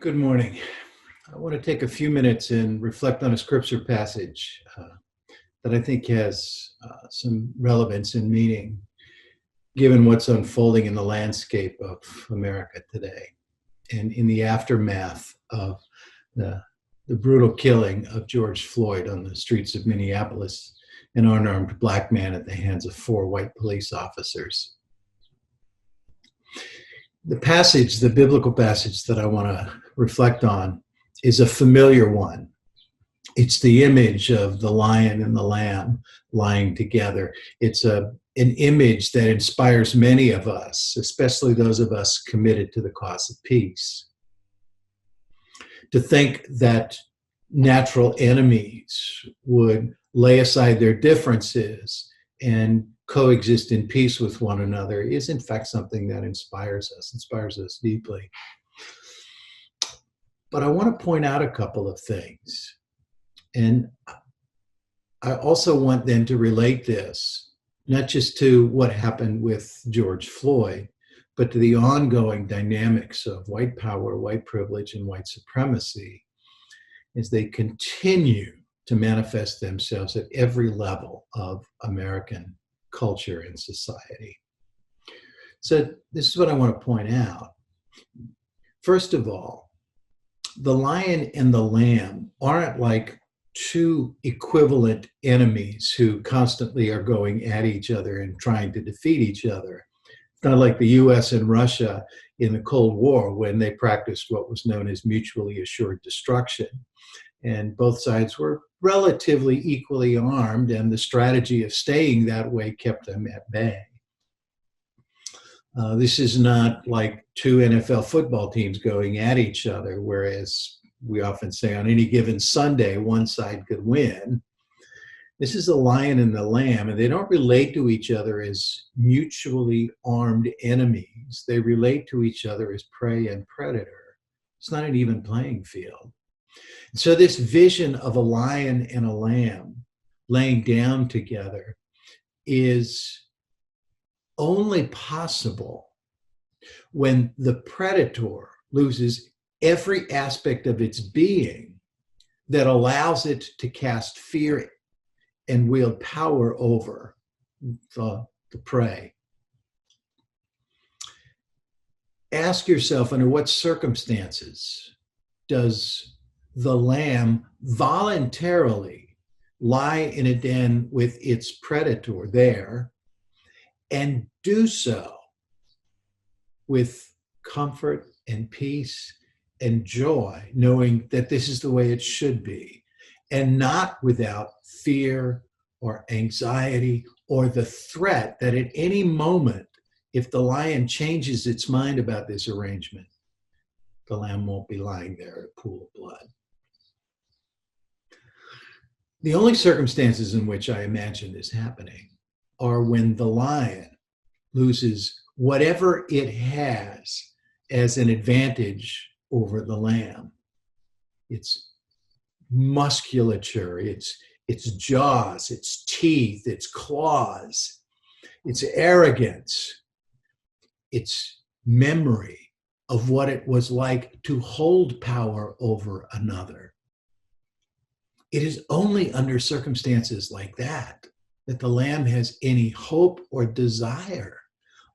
Good morning. I want to take a few minutes and reflect on a scripture passage that I think has some relevance and meaning given what's unfolding in the landscape of America today and in the aftermath of the brutal killing of George Floyd on the streets of Minneapolis, an unarmed black man at the hands of 4 white police officers. The passage, the biblical passage that I want to reflect on is a familiar one. It's the image of the lion and the lamb lying together. It's an image that inspires many of us, especially those of us committed to the cause of peace, to think that natural enemies would lay aside their differences and coexist in peace with one another is in fact something that inspires us deeply. But I want to point out a couple of things. And I also want then to relate this, not just to what happened with George Floyd, but to the ongoing dynamics of white power, white privilege, and white supremacy as they continue to manifest themselves at every level of American culture and society. So this is what I want to point out. First of all, the lion and the lamb aren't like two equivalent enemies who constantly are going at each other and trying to defeat each other. It's not like the US and Russia in the Cold War when they practiced what was known as mutually assured destruction. And both sides were relatively equally armed, and the strategy of staying that way kept them at bay. This is not like 2 NFL football teams going at each other, whereas we often say on any given Sunday, one side could win. This is a lion and the lamb, and they don't relate to each other as mutually armed enemies. They relate to each other as prey and predator. It's not an even playing field. So this vision of a lion and a lamb laying down together is only possible when the predator loses every aspect of its being that allows it to cast fear and wield power over the prey. Ask yourself, under what circumstances does the lamb voluntarily lie in a den with its predator there and do so with comfort and peace and joy, knowing that this is the way it should be, and not without fear or anxiety or the threat that at any moment, if the lion changes its mind about this arrangement, the lamb won't be lying there at a pool of blood. The only circumstances in which I imagine this happening are when the lion loses whatever it has as an advantage over the lamb. Its musculature, its jaws, its teeth, its claws, its arrogance, its memory of what it was like to hold power over another. It is only under circumstances like that that the lamb has any hope or desire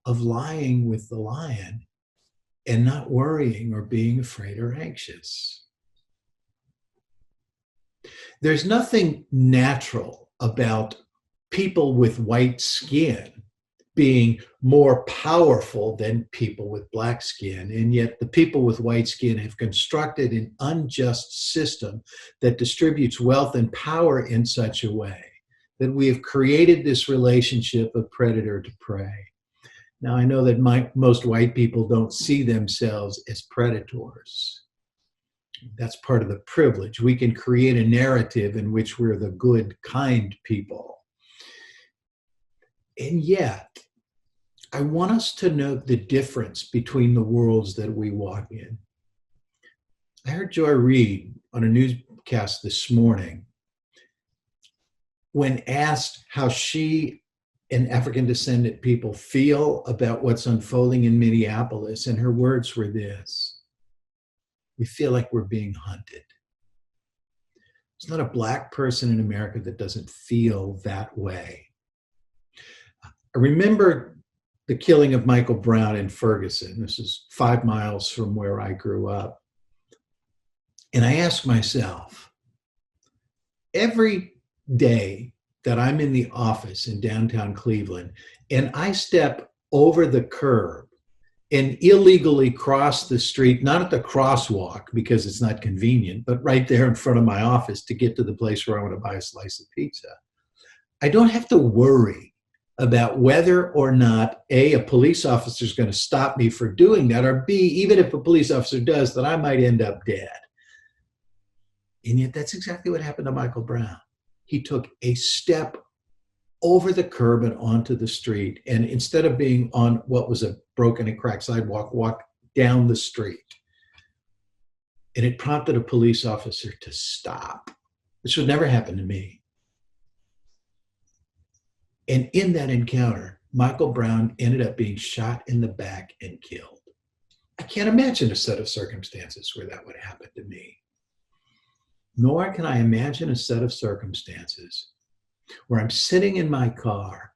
of lying with the lion and not worrying or being afraid or anxious. There's nothing natural about people with white skin being more powerful than people with black skin. And yet the people with white skin have constructed an unjust system that distributes wealth and power in such a way that we have created this relationship of predator to prey. Now, I know that most white people don't see themselves as predators. That's part of the privilege. We can create a narrative in which we're the good, kind people. And yet, I want us to note the difference between the worlds that we walk in. I heard Joy Reid on a newscast this morning when asked how she and African descendant people feel about what's unfolding in Minneapolis, and her words were this: we feel like we're being hunted. There's not a black person in America that doesn't feel that way. I remember the killing of Michael Brown in Ferguson. This is 5 miles from where I grew up. And I asked myself, every day that I'm in the office in downtown Cleveland and I step over the curb and illegally cross the street, not at the crosswalk because it's not convenient, but right there in front of my office to get to the place where I want to buy a slice of pizza, I don't have to worry about whether or not A, police officer is going to stop me for doing that, or B, even if a police officer does, that I might end up dead. And yet that's exactly what happened to Michael Brown. He took a step over the curb and onto the street, and instead of being on what was a broken and cracked sidewalk, walked down the street. And it prompted a police officer to stop. This would never happen to me. And in that encounter, Michael Brown ended up being shot in the back and killed. I can't imagine a set of circumstances where that would happen to me. Nor can I imagine a set of circumstances where I'm sitting in my car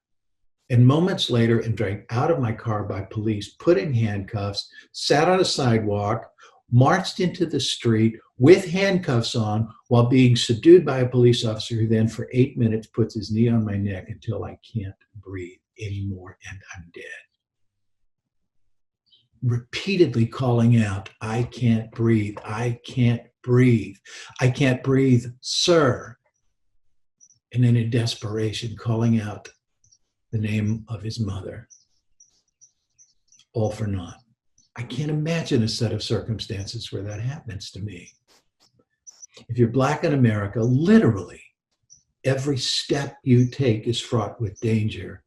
and moments later am dragged out of my car by police, put in handcuffs, sat on a sidewalk, marched into the street with handcuffs on while being subdued by a police officer who then for 8 minutes puts his knee on my neck until I can't breathe anymore and I'm dead. Repeatedly calling out, I can't breathe, I can't breathe, I can't breathe, sir. And then in desperation, calling out the name of his mother, all for naught. I can't imagine a set of circumstances where that happens to me. If you're black in America, literally every step you take is fraught with danger,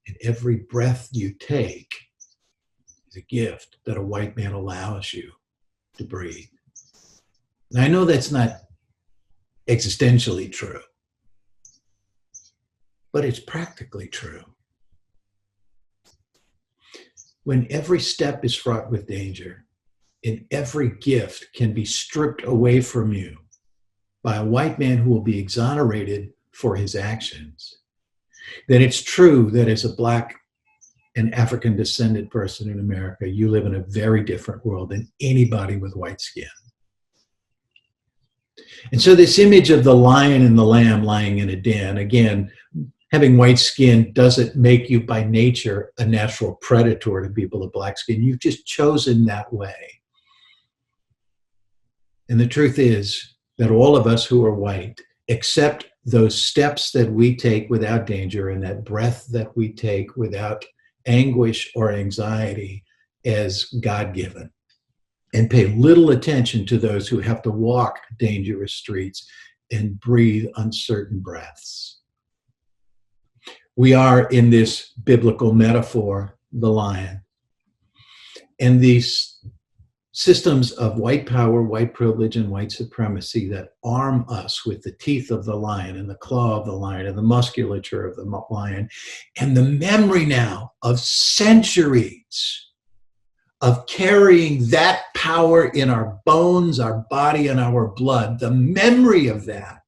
and every breath you take is a gift that a white man allows you to breathe. Now, I know that's not existentially true, but it's practically true. When every step is fraught with danger and every gift can be stripped away from you by a white man who will be exonerated for his actions, then it's true that as a black and African descended person in America, you live in a very different world than anybody with white skin. And so this image of the lion and the lamb lying in a den, again, having white skin doesn't make you by nature a natural predator to people with black skin. You've just chosen that way. And the truth is that all of us who are white accept those steps that we take without danger and that breath that we take without anguish or anxiety as God-given, and pay little attention to those who have to walk dangerous streets and breathe uncertain breaths. We are, in this biblical metaphor, the lion. And these systems of white power, white privilege, and white supremacy that arm us with the teeth of the lion and the claw of the lion and the musculature of the lion, and the memory now of centuries of carrying that power in our bones, our body, and our blood, the memory of that,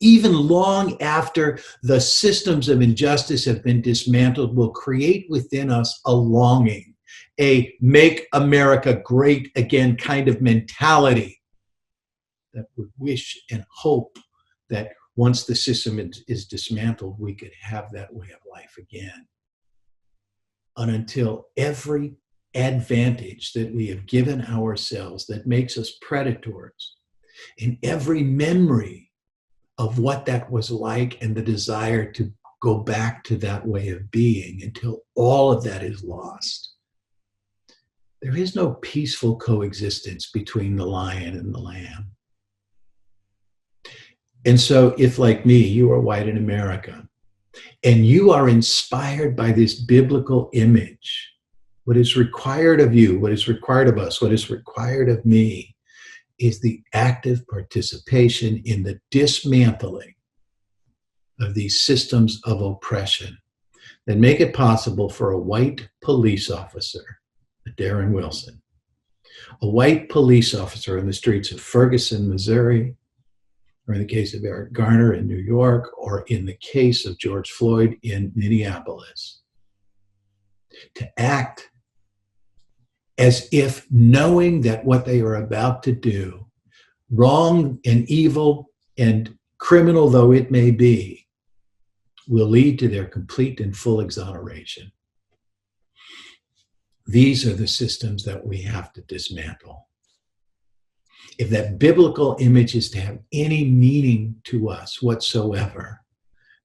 even long after the systems of injustice have been dismantled, will create within us a longing, a make America great again kind of mentality that would wish and hope that once the system is dismantled, we could have that way of life again. And until every advantage that we have given ourselves that makes us predators, and every memory of what that was like and the desire to go back to that way of being, until all of that is lost, there is no peaceful coexistence between the lion and the lamb. And so if, like me, you are white in America and you are inspired by this biblical image, what is required of you, what is required of us, what is required of me is the active participation in the dismantling of these systems of oppression that make it possible for a white police officer, Darren Wilson, A white police officer in the streets of Ferguson, Missouri, or in the case of Eric Garner in New York, or in the case of George Floyd in Minneapolis, to act as if knowing that what they are about to do, wrong and evil and criminal though it may be, will lead to their complete and full exoneration. These are the systems that we have to dismantle. If that biblical image is to have any meaning to us whatsoever,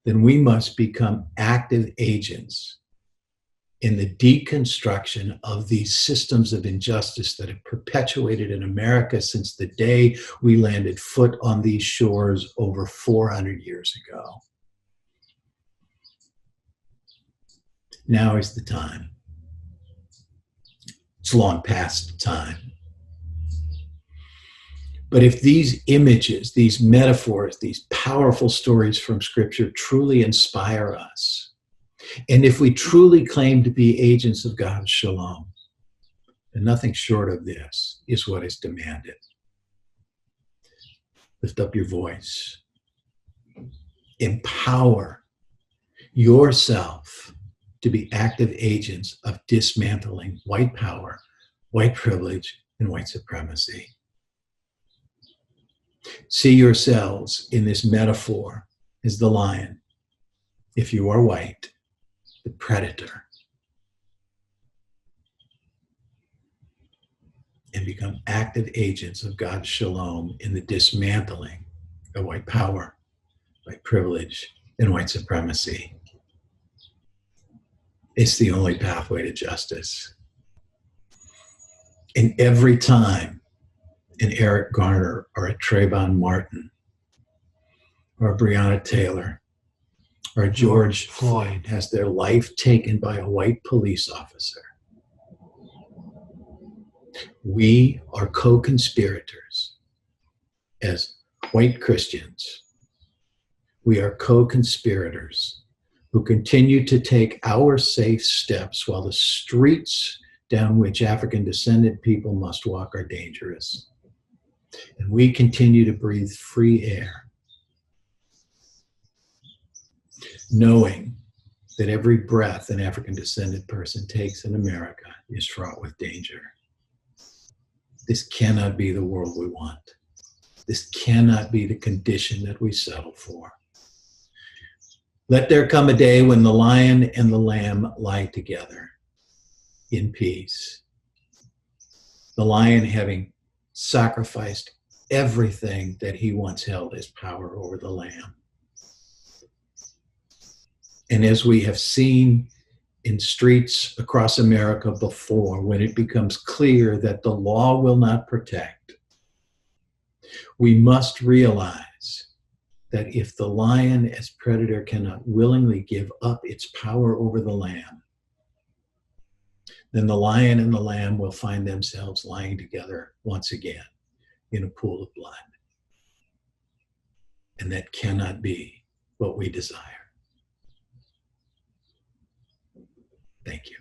then we must become active agents in the deconstruction of these systems of injustice that have perpetuated in America since the day we landed foot on these shores over 400 years ago. Now is the time. It's long past time. But if these images, these metaphors, these powerful stories from Scripture truly inspire us, and if we truly claim to be agents of God's shalom, then nothing short of this is what is demanded. Lift up your voice. Empower yourself to be active agents of dismantling white power, white privilege, and white supremacy. See yourselves in this metaphor as the lion, if you are white, the predator, and become active agents of God's shalom in the dismantling of white power, white privilege, and white supremacy. It's the only pathway to justice. And every time an Eric Garner or a Trayvon Martin or a Breonna Taylor or a George Floyd has their life taken by a white police officer, we are co-conspirators as white Christians. We are co-conspirators who continue to take our safe steps while the streets down which African descended people must walk are dangerous. And we continue to breathe free air, knowing that every breath an African descended person takes in America is fraught with danger. This cannot be the world we want. This cannot be the condition that we settle for. Let there come a day when the lion and the lamb lie together in peace. The lion having sacrificed everything that he once held as power over the lamb. And as we have seen in streets across America before, when it becomes clear that the law will not protect, we must realize that if the lion as predator cannot willingly give up its power over the lamb, then the lion and the lamb will find themselves lying together once again in a pool of blood. And that cannot be what we desire. Thank you.